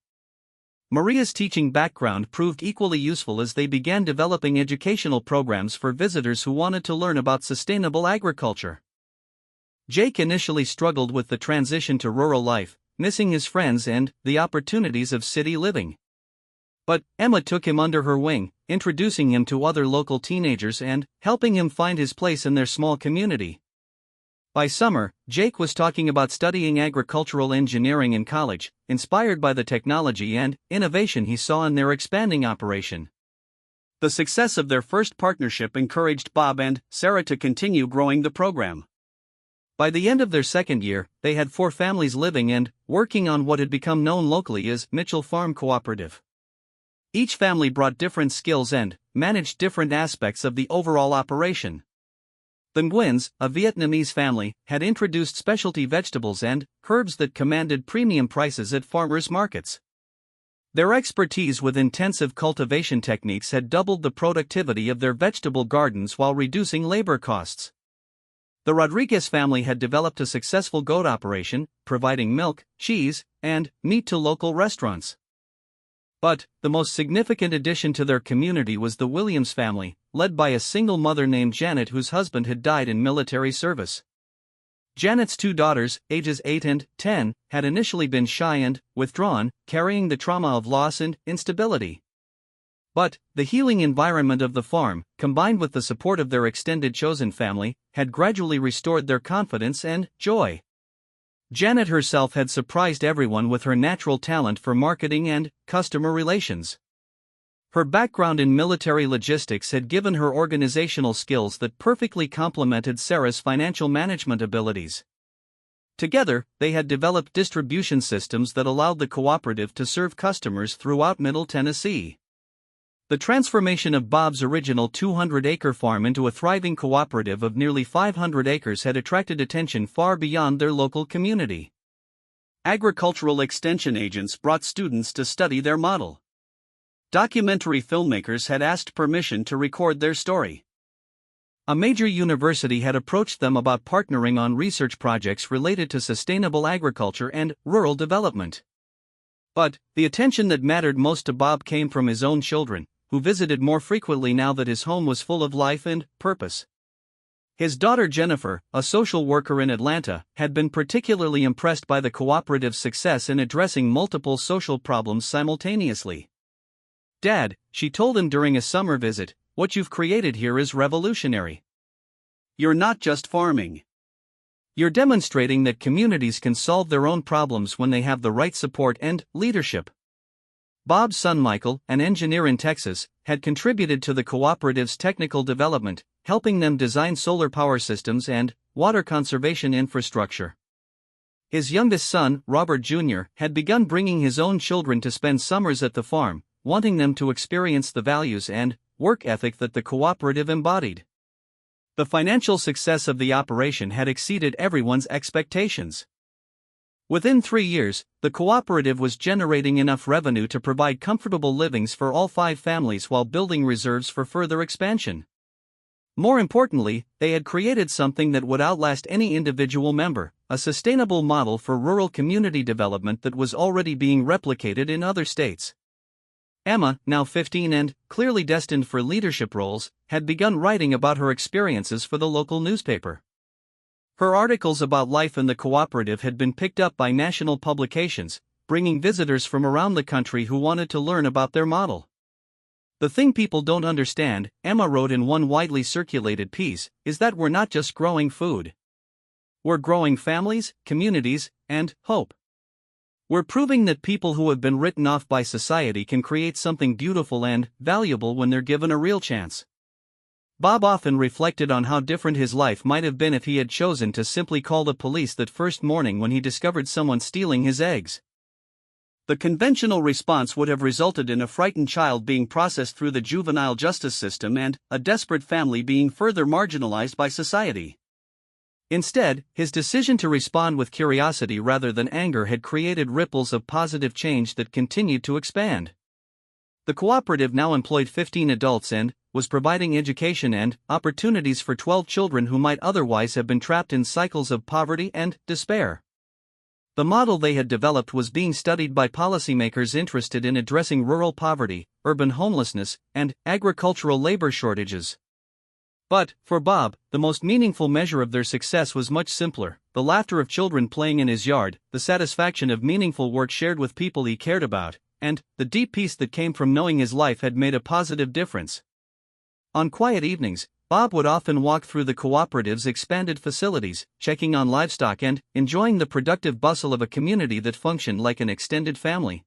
Maria's teaching background proved equally useful as they began developing educational programs for visitors who wanted to learn about sustainable agriculture. Jake initially struggled with the transition to rural life, missing his friends and the opportunities of city living. But Emma took him under her wing, introducing him to other local teenagers and helping him find his place in their small community. By summer, Jake was talking about studying agricultural engineering in college, inspired by the technology and innovation he saw in their expanding operation. The success of their first partnership encouraged Bob and Sarah to continue growing the program. By the end of their second year, they had 4 families living and working on what had become known locally as Mitchell Farm Cooperative. Each family brought different skills and managed different aspects of the overall operation. The Nguyen's, a Vietnamese family, had introduced specialty vegetables and herbs that commanded premium prices at farmers' markets. Their expertise with intensive cultivation techniques had doubled the productivity of their vegetable gardens while reducing labor costs. The Rodriguez family had developed a successful goat operation, providing milk, cheese, and meat to local restaurants. But the most significant addition to their community was the Williams family, led by a single mother named Janet whose husband had died in military service. Janet's 2 daughters, ages 8 and 10, had initially been shy and withdrawn, carrying the trauma of loss and instability. But the healing environment of the farm, combined with the support of their extended chosen family, had gradually restored their confidence and joy. Janet herself had surprised everyone with her natural talent for marketing and customer relations. Her background in military logistics had given her organizational skills that perfectly complemented Sarah's financial management abilities. Together, they had developed distribution systems that allowed the cooperative to serve customers throughout Middle Tennessee. The transformation of Bob's original 200-acre farm into a thriving cooperative of nearly 500 acres had attracted attention far beyond their local community. Agricultural extension agents brought students to study their model. Documentary filmmakers had asked permission to record their story. A major university had approached them about partnering on research projects related to sustainable agriculture and rural development. But the attention that mattered most to Bob came from his own children, who visited more frequently now that his home was full of life and purpose. His daughter Jennifer, a social worker in Atlanta, had been particularly impressed by the cooperative's success in addressing multiple social problems simultaneously. "Dad," she told him during a summer visit, "what you've created here is revolutionary. You're not just farming. You're demonstrating that communities can solve their own problems when they have the right support and leadership." Bob's son Michael, an engineer in Texas, had contributed to the cooperative's technical development, helping them design solar power systems and water conservation infrastructure. His youngest son, Robert Jr., had begun bringing his own children to spend summers at the farm, wanting them to experience the values and work ethic that the cooperative embodied. The financial success of the operation had exceeded everyone's expectations. Within 3 years, the cooperative was generating enough revenue to provide comfortable livings for all 5 families while building reserves for further expansion. More importantly, they had created something that would outlast any individual member, a sustainable model for rural community development that was already being replicated in other states. Emma, now 15 and clearly destined for leadership roles, had begun writing about her experiences for the local newspaper. Her articles about life in the cooperative had been picked up by national publications, bringing visitors from around the country who wanted to learn about their model. "The thing people don't understand," Emma wrote in one widely circulated piece, "is that we're not just growing food. We're growing families, communities, and hope. We're proving that people who have been written off by society can create something beautiful and valuable when they're given a real chance." Bob often reflected on how different his life might have been if he had chosen to simply call the police that first morning when he discovered someone stealing his eggs. The conventional response would have resulted in a frightened child being processed through the juvenile justice system and a desperate family being further marginalized by society. Instead, his decision to respond with curiosity rather than anger had created ripples of positive change that continued to expand. The cooperative now employed 15 adults and was providing education and opportunities for 12 children who might otherwise have been trapped in cycles of poverty and despair. The model they had developed was being studied by policymakers interested in addressing rural poverty, urban homelessness, and agricultural labor shortages. But, for Bob, the most meaningful measure of their success was much simpler: the laughter of children playing in his yard, the satisfaction of meaningful work shared with people he cared about, and the deep peace that came from knowing his life had made a positive difference. On quiet evenings, Bob would often walk through the cooperative's expanded facilities, checking on livestock and enjoying the productive bustle of a community that functioned like an extended family.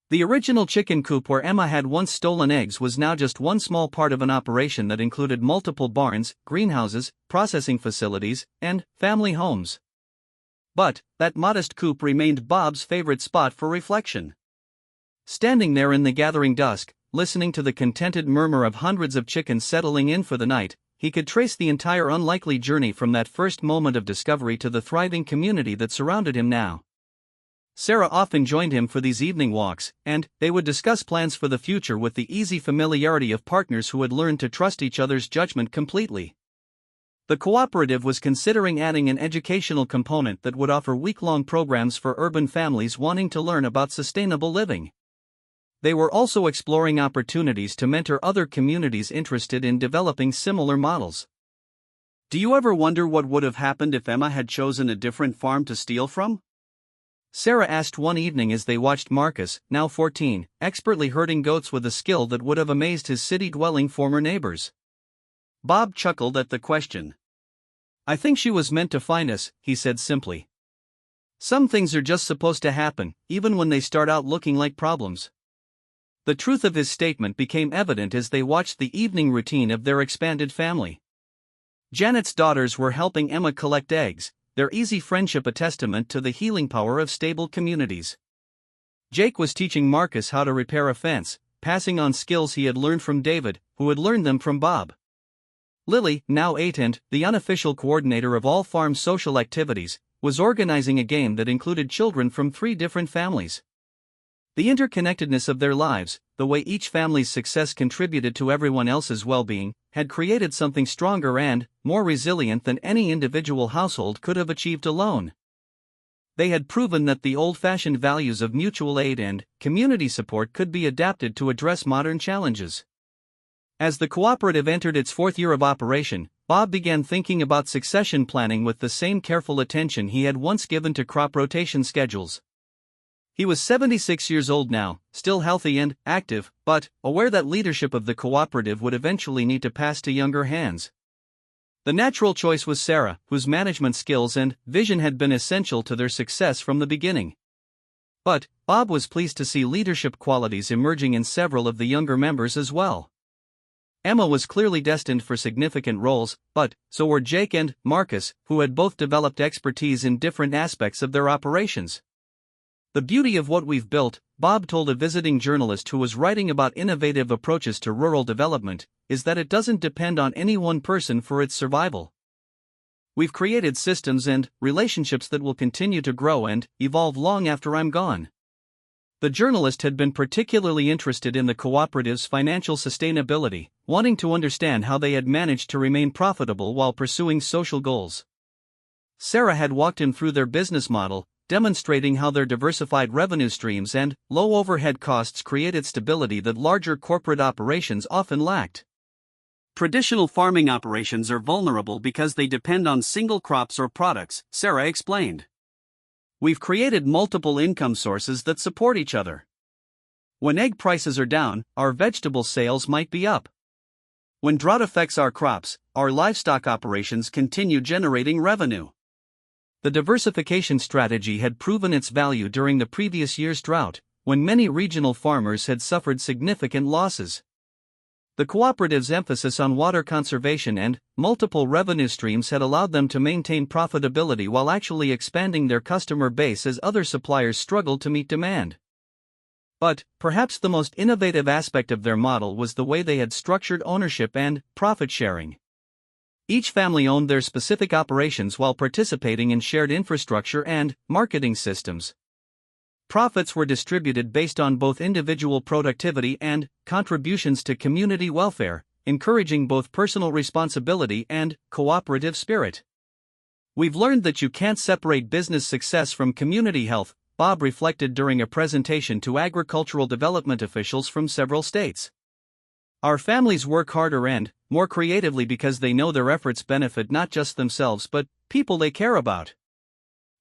The original chicken coop where Emma had once stolen eggs was now just one small part of an operation that included multiple barns, greenhouses, processing facilities, and family homes. But that modest coop remained Bob's favorite spot for reflection. Standing there in the gathering dusk, listening to the contented murmur of hundreds of chickens settling in for the night, he could trace the entire unlikely journey from that first moment of discovery to the thriving community that surrounded him now. Sarah often joined him for these evening walks, and they would discuss plans for the future with the easy familiarity of partners who had learned to trust each other's judgment completely. The cooperative was considering adding an educational component that would offer week-long programs for urban families wanting to learn about sustainable living. They were also exploring opportunities to mentor other communities interested in developing similar models. Do you ever wonder what would have happened if Emma had chosen a different farm to steal from? Sarah asked one evening as they watched Marcus, now 14, expertly herding goats with a skill that would have amazed his city-dwelling former neighbors. Bob chuckled at the question. "I think she was meant to find us," he said simply. "Some things are just supposed to happen, even when they start out looking like problems." The truth of his statement became evident as they watched the evening routine of their expanded family. Janet's daughters were helping Emma collect eggs, their easy friendship a testament to the healing power of stable communities. Jake was teaching Marcus how to repair a fence, passing on skills he had learned from David, who had learned them from Bob. Lily, now 8 and the unofficial coordinator of all farm social activities, was organizing a game that included children from 3 different families. The interconnectedness of their lives, the way each family's success contributed to everyone else's well-being, had created something stronger and more resilient than any individual household could have achieved alone. They had proven that the old-fashioned values of mutual aid and community support could be adapted to address modern challenges. As the cooperative entered its 4th year of operation, Bob began thinking about succession planning with the same careful attention he had once given to crop rotation schedules. He was 76 years old now, still healthy and active, but aware that leadership of the cooperative would eventually need to pass to younger hands. The natural choice was Sarah, whose management skills and vision had been essential to their success from the beginning. But Bob was pleased to see leadership qualities emerging in several of the younger members as well. Emma was clearly destined for significant roles, but so were Jake and Marcus, who had both developed expertise in different aspects of their operations. "The beauty of what we've built," Bob told a visiting journalist who was writing about innovative approaches to rural development, "is that it doesn't depend on any one person for its survival. We've created systems and relationships that will continue to grow and evolve long after I'm gone." The journalist had been particularly interested in the cooperative's financial sustainability, wanting to understand how they had managed to remain profitable while pursuing social goals. Sarah had walked him through their business model, demonstrating how their diversified revenue streams and low overhead costs created stability that larger corporate operations often lacked. "Traditional farming operations are vulnerable because they depend on single crops or products," Sarah explained. "We've created multiple income sources that support each other. When egg prices are down, our vegetable sales might be up. When drought affects our crops, our livestock operations continue generating revenue." The diversification strategy had proven its value during the previous year's drought, when many regional farmers had suffered significant losses. The cooperative's emphasis on water conservation and multiple revenue streams had allowed them to maintain profitability while actually expanding their customer base as other suppliers struggled to meet demand. But perhaps the most innovative aspect of their model was the way they had structured ownership and profit sharing. Each family owned their specific operations while participating in shared infrastructure and marketing systems. Profits were distributed based on both individual productivity and contributions to community welfare, encouraging both personal responsibility and cooperative spirit. "We've learned that you can't separate business success from community health," Bob reflected during a presentation to agricultural development officials from several states. Our families work harder and more creatively because they know their efforts benefit not just themselves but people they care about.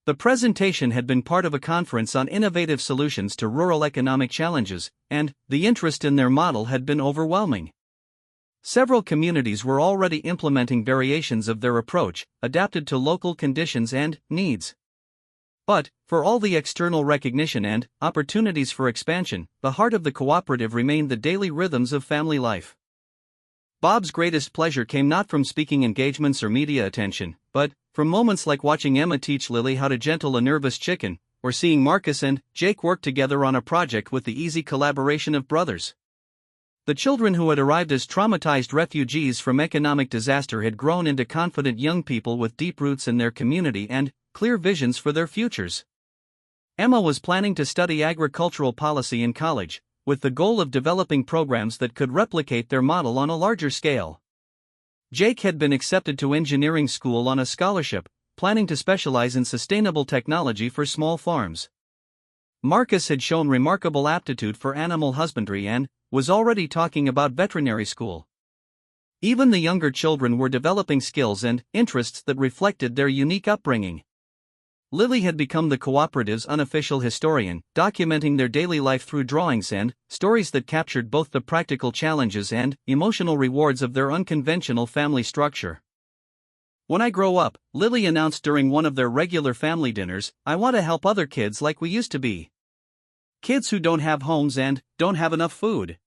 The presentation had been part of a conference on innovative solutions to rural economic challenges, and the interest in their model had been overwhelming. Several communities were already implementing variations of their approach, adapted to local conditions and needs. But, for all the external recognition and opportunities for expansion, the heart of the cooperative remained the daily rhythms of family life. Bob's greatest pleasure came not from speaking engagements or media attention, but from moments like watching Emma teach Lily how to gentle a nervous chicken, or seeing Marcus and Jake work together on a project with the easy collaboration of brothers. The children who had arrived as traumatized refugees from economic disaster had grown into confident young people with deep roots in their community and clear visions for their futures. Emma was planning to study agricultural policy in college, with the goal of developing programs that could replicate their model on a larger scale. Jake had been accepted to engineering school on a scholarship, planning to specialize in sustainable technology for small farms. Marcus had shown remarkable aptitude for animal husbandry and was already talking about veterinary school. Even the younger children were developing skills and interests that reflected their unique upbringing. Lily had become the cooperative's unofficial historian, documenting their daily life through drawings and stories that captured both the practical challenges and emotional rewards of their unconventional family structure. "When I grow up," Lily announced during one of their regular family dinners, "I want to help other kids like we used to be. Kids who don't have homes and don't have enough food."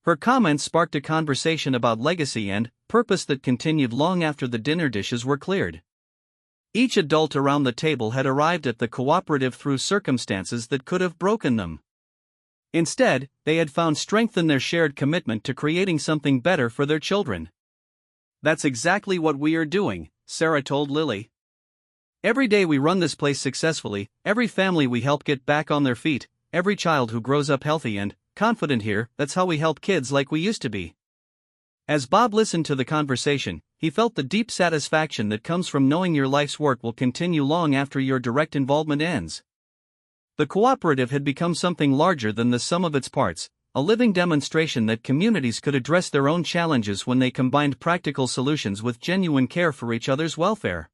Her comments sparked a conversation about legacy and purpose that continued long after the dinner dishes were cleared. Each adult around the table had arrived at the cooperative through circumstances that could have broken them. Instead, they had found strength in their shared commitment to creating something better for their children. "That's exactly what we are doing," Sarah told Lily. "Every day we run this place successfully, every family we help get back on their feet, every child who grows up healthy and confident here, that's how we help kids like we used to be." As Bob listened to the conversation, he felt the deep satisfaction that comes from knowing your life's work will continue long after your direct involvement ends. The cooperative had become something larger than the sum of its parts, a living demonstration that communities could address their own challenges when they combined practical solutions with genuine care for each other's welfare.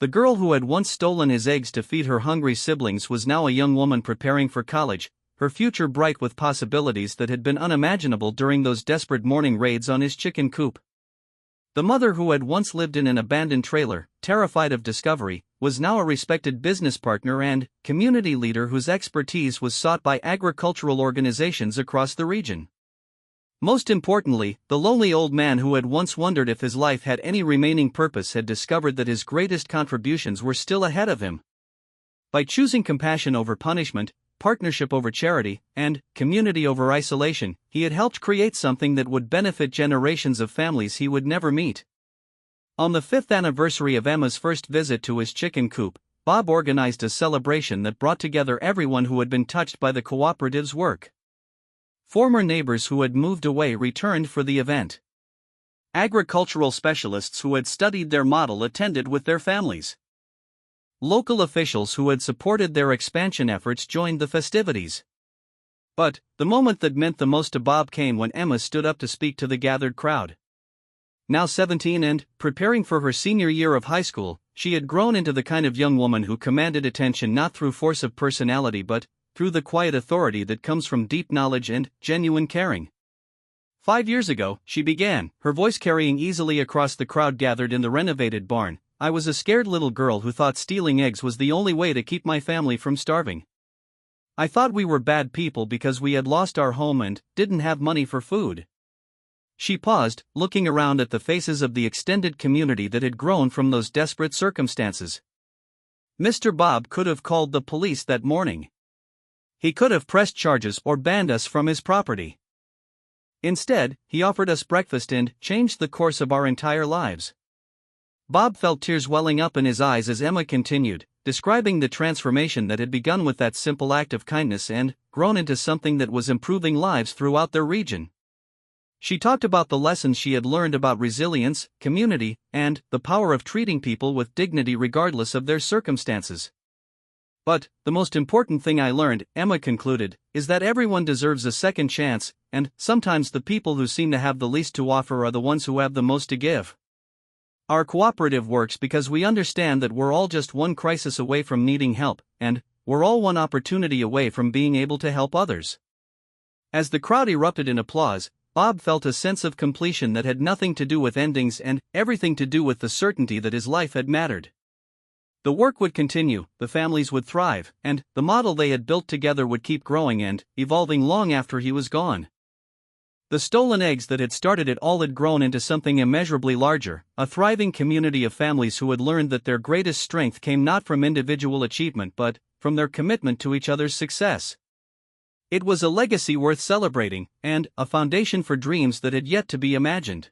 The girl who had once stolen his eggs to feed her hungry siblings was now a young woman preparing for college, her future bright with possibilities that had been unimaginable during those desperate morning raids on his chicken coop. The mother who had once lived in an abandoned trailer, terrified of discovery, was now a respected business partner and community leader whose expertise was sought by agricultural organizations across the region. Most importantly, the lonely old man who had once wondered if his life had any remaining purpose had discovered that his greatest contributions were still ahead of him. By choosing compassion over punishment, partnership over charity, and community over isolation, he had helped create something that would benefit generations of families he would never meet. On the 5th anniversary of Emma's first visit to his chicken coop, Bob organized a celebration that brought together everyone who had been touched by the cooperative's work. Former neighbors who had moved away returned for the event. Agricultural specialists who had studied their model attended with their families. Local officials who had supported their expansion efforts joined the festivities. But the moment that meant the most to Bob came when Emma stood up to speak to the gathered crowd. Now 17 and preparing for her senior year of high school, she had grown into the kind of young woman who commanded attention not through force of personality but through the quiet authority that comes from deep knowledge and genuine caring. 5 years ago, she began, her voice carrying easily across the crowd gathered in the renovated barn. "I was a scared little girl who thought stealing eggs was the only way to keep my family from starving. I thought we were bad people because we had lost our home and didn't have money for food." She paused, looking around at the faces of the extended community that had grown from those desperate circumstances. Mr. Bob could have called the police that morning. He could have pressed charges or banned us from his property. Instead, he offered us breakfast and changed the course of our entire lives. Bob felt tears welling up in his eyes as Emma continued, describing the transformation that had begun with that simple act of kindness and grown into something that was improving lives throughout their region. She talked about the lessons she had learned about resilience, community, and the power of treating people with dignity regardless of their circumstances. But, the most important thing I learned, Emma concluded, is that everyone deserves a second chance, and sometimes the people who seem to have the least to offer are the ones who have the most to give. Our cooperative works because we understand that we're all just one crisis away from needing help, and we're all one opportunity away from being able to help others. As the crowd erupted in applause, Bob felt a sense of completion that had nothing to do with endings and everything to do with the certainty that his life had mattered. The work would continue, the families would thrive, and the model they had built together would keep growing and evolving long after he was gone. The stolen eggs that had started it all had grown into something immeasurably larger, a thriving community of families who had learned that their greatest strength came not from individual achievement but from their commitment to each other's success. It was a legacy worth celebrating, and a foundation for dreams that had yet to be imagined.